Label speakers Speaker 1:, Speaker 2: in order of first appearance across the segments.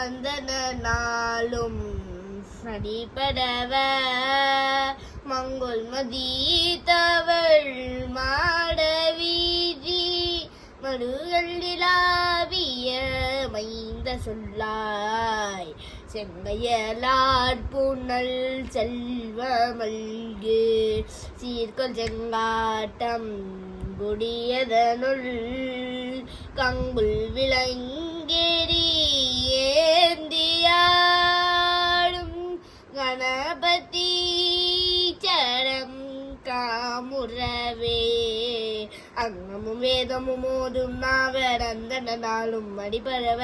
Speaker 1: வந்தன நாளும் அடிபடவ மங்குல் மதி தவள் மாடவீதி மடுகளிலாவிய மைந்த சொல்லாய் செங்கையலார் புனல் செல்வமல்கு சீர்கொள் செங்காட்டம் குடியதனுள் கங்குல் விளங்கேறி ஏந்தியாடும் கணபதி சரம் காமுறவே அங்கமும் வேதமும் ஓதும் நாவரந்தன நாளும் அடிபரவ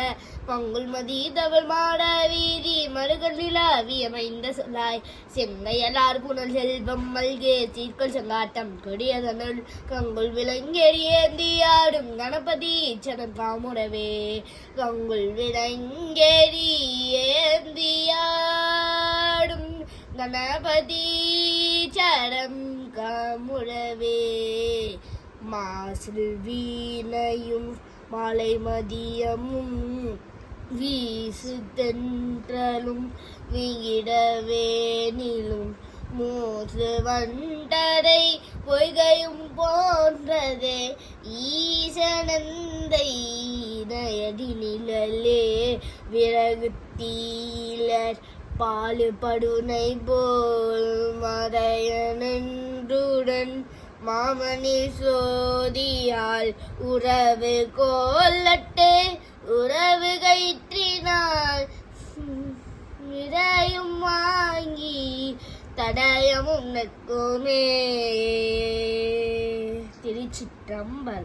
Speaker 1: பங்குல் மதி தவள் மாட வீதி மறுகள் நிலாவிய மைந்த சொல்லாய் செங்கையலார் புனல் செல்வம் மல்கே சீர்கொள் செங்காட்டம் கொடியதனுள் கங்குல் விளங்கேறி ஏந்தியாடும் கணபதி சரம் காமுறவே கங்குல் விளங்கேறி ஏந்தியாடும் கணபதி சரம் காமுறவே மாசில் வீணையும் மாலை மதியமும் வீசு தென்றலும் விகிடவேனிலும் மூசு வண்டரை பொய்கையும் போன்றதே ஈசனந்தை நயடி நிழலே விறகு தீலர் பாலுபடுனை போல் மறையனென்றுடன் மாமணி சோதியால் உறவு கோலட்டு உறவு கயிற்றினால் நிறையும் வாங்கி தடயமும் நக்குமே. திருச்சிற்றம்பலம்.